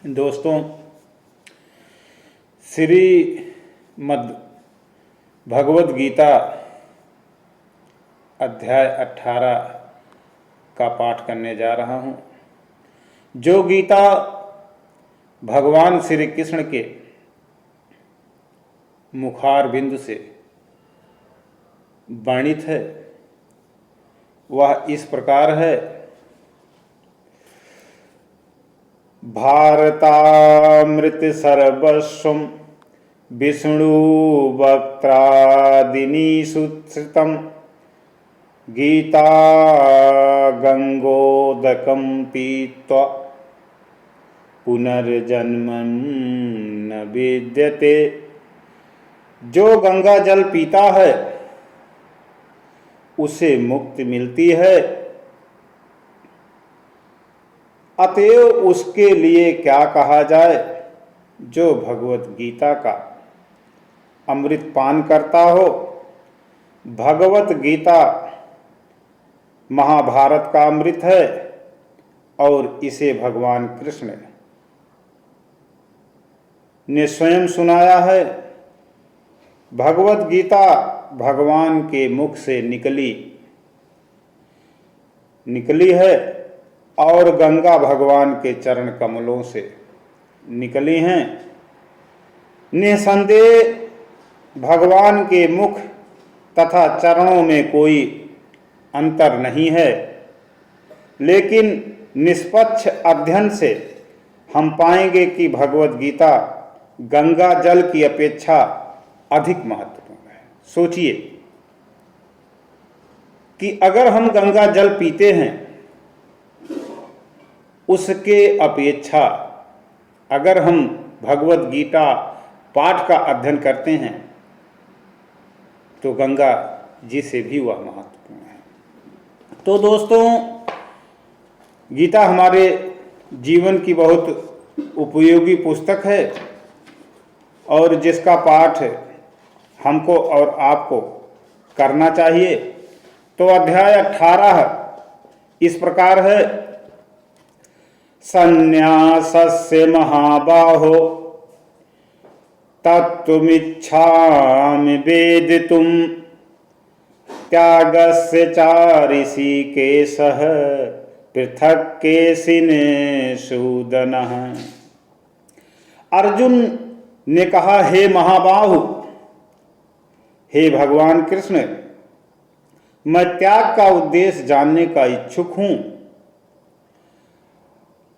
दोस्तों, श्रीमद् भगवद गीता अध्याय 18 का पाठ करने जा रहा हूँ। जो गीता भगवान श्री कृष्ण के मुखार बिंदु से वर्णित है, वह इस प्रकार है। भारतामृत सर्वस्वं विष्णु वक्त्रादिनी सुश्रुतं गीता गंगोदकं पीत्वा पुनर्जन्म न विद्यते। जो गंगा जल पीता है उसे मुक्ति मिलती है, अतएव उसके लिए क्या कहा जाए। जो भगवत गीता का अमृत पान करता हो। भगवत गीता महाभारत का अमृत है और इसे भगवान कृष्ण ने स्वयं सुनाया है। भगवत गीता भगवान के मुख से निकली है और गंगा भगवान के चरण कमलों से निकली हैं। निसंदेह भगवान के मुख तथा चरणों में कोई अंतर नहीं है, लेकिन निष्पक्ष अध्ययन से हम पाएंगे कि भगवत गीता गंगा जल की अपेक्षा अधिक महत्वपूर्ण है। सोचिए कि अगर हम गंगा जल पीते हैं, उसके अपेक्षा अगर हम भगवत गीता पाठ का अध्ययन करते हैं तो गंगा जी से भी वह महत्वपूर्ण है। तो दोस्तों, गीता हमारे जीवन की बहुत उपयोगी पुस्तक है और जिसका पाठ हमको और आपको करना चाहिए। तो अध्याय 18 इस प्रकार है। संन्यासस्य महाबाहो तत्त्वमिच्छामि वेदितुं त्यागस्य च ऋषिकेशः पृथक् केशिनिषूदनः। अर्जुन ने कहा, हे महाबाहु, हे भगवान कृष्ण, मैं त्याग का उद्देश्य जानने का इच्छुक हूं।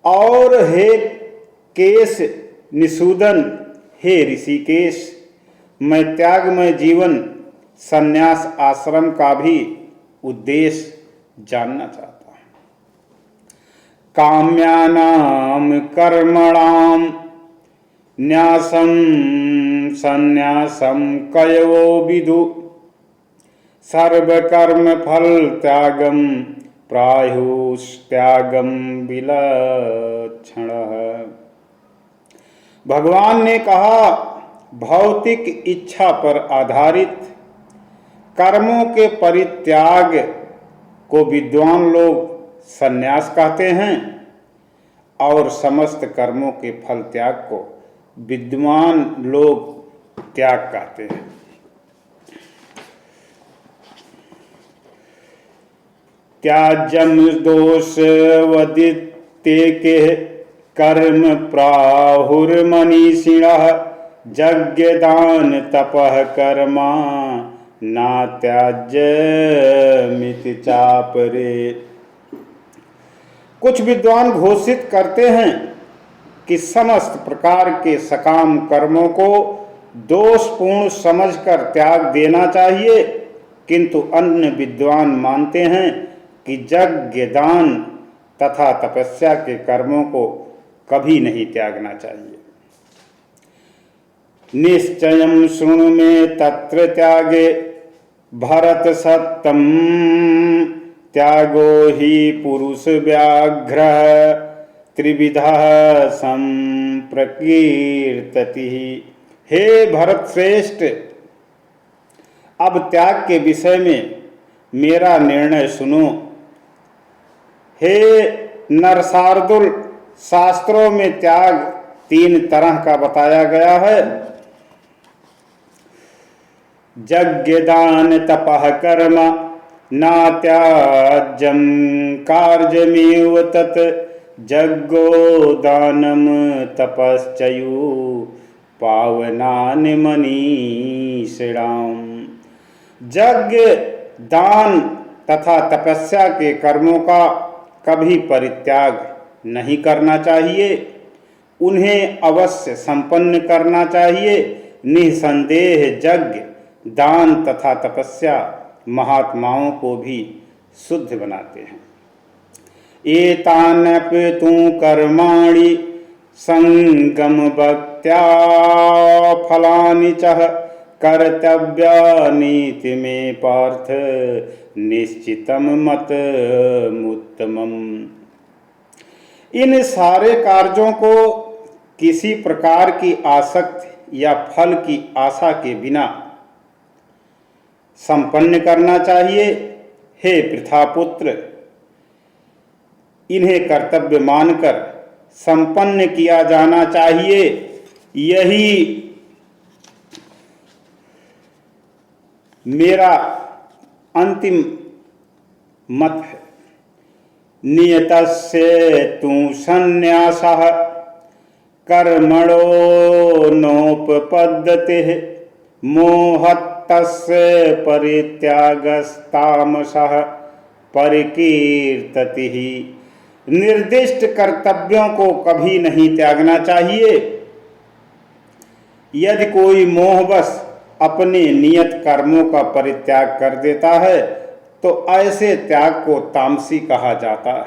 और हे केश निषूदन, हे ऋषिकेश, मैं त्यागमय जीवन संन्यास आश्रम का भी उद्देश्य जानना चाहता हूं। काम्यानां कर्मणां न्यासं संन्यासं कयवो विदु सर्वकर्म फल त्यागम प्राहुस्त्यागम विलक्षणः। भगवान ने कहा, भौतिक इच्छा पर आधारित कर्मों के परित्याग को विद्वान लोग संन्यास कहते हैं और समस्त कर्मों के फल त्याग को विद्वान लोग त्याग कहते हैं। त्याज्यम दोष वदित्ते के कर्म प्राहुर्मनीषिणः यज्ञ दान तपः कर्मा ना त्याज्यमिति चापरे। कुछ विद्वान घोषित करते हैं कि समस्त प्रकार के सकाम कर्मों को दोषपूर्ण समझकर त्याग देना चाहिए, किंतु अन्य विद्वान मानते हैं कि यज्ञ दान तथा तपस्या के कर्मों को कभी नहीं त्यागना चाहिए। निश्चयं शृणु मे तत्र त्यागे भरत सत्यं त्यागो हि पुरुष व्याघ्र त्रिविधः संप्रकीर्तति। हे भरत श्रेष्ठ, अब त्याग के विषय में मेरा निर्णय सुनो। हे नरसार्दुल, शास्त्रों में त्याग 3 तरह का बताया गया है। यज्ञ दान तपः कर्म नात्याज्यं कार्यमेव तत् यज्ञो दानम तपश्चयु पावनानि मनीषिणाम्। यज्ञ दान तथा तपस्या के कर्मों का कभी परित्याग नहीं करना चाहिए, उन्हें अवश्य संपन्न करना चाहिए। निसंदेह यज्ञ दान तथा तपस्या महात्माओं को भी शुद्ध बनाते हैं। एतान्यप्यतु कर्माणि संगम भक्त्या फलानि च कर्तव्यानीति में पार्थ निश्चितम मतमुत्तमम्। इन सारे कार्यों को किसी प्रकार की आसक्ति या फल की आशा के बिना संपन्न करना चाहिए। हे पृथापुत्र, इन्हें कर्तव्य मानकर संपन्न किया जाना चाहिए। यही मेरा अंतिम मत है। नियतस्य तु संन्यासः कर्मणो नोपपद्यते मोहतस्य परित्यागस्तामसः परिकीर्ततिः। निर्दिष्ट कर्तव्यों को कभी नहीं त्यागना चाहिए। यदि कोई मोहवश अपने नियत कर्मों का परित्याग कर देता है तो ऐसे त्याग को तामसी कहा जाता है।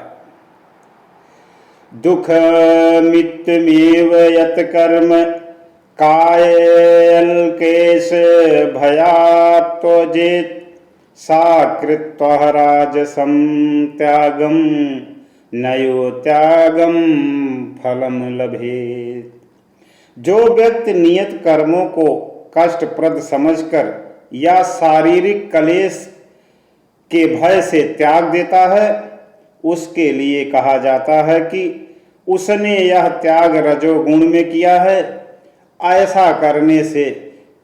दुःखमित्यमेव यत् कर्म कायल्केश भयात् त्यजेत् सा कृत्वा राजसं त्यागं नयो त्यागं फलं लभेत्। जो व्यक्ति नियत कर्मों को कष्टप्रद समझकर या शारीरिक क्लेश के भय से त्याग देता है, उसके लिए कहा जाता है कि उसने यह त्याग रजोगुण में किया है। ऐसा करने से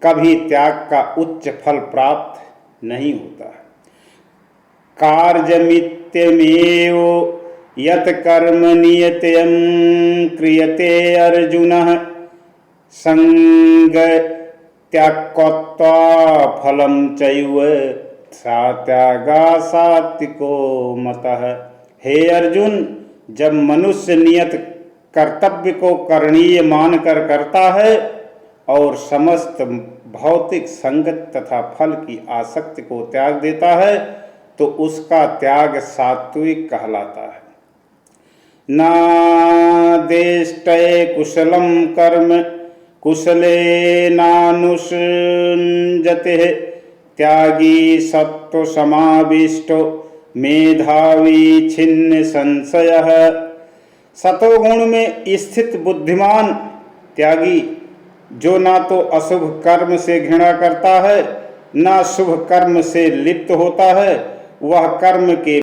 कभी त्याग का उच्च फल प्राप्त नहीं होता। कार्यमित्यमेव यत् कर्म नियतं क्रियते अर्जुनः संग त्याक्त्वा फलं चैव सा त्यागा सात्विको मतः। हे अर्जुन, जब मनुष्य नियत कर्तव्य को करणीय मानकर करता है और समस्त भौतिक संगत तथा फल की आसक्ति को त्याग देता है तो उसका त्याग सात्विक कहलाता है। नादेष्टय कुशलं कर्म कुशलेनानुसृज्यते त्यागी सत्व समाविष्टो मेधावी छिन्न संशयः। सतोगुण में स्थित बुद्धिमान त्यागी, जो ना तो अशुभ कर्म से घृणा करता है ना शुभ कर्म से लिप्त होता है, वह कर्म के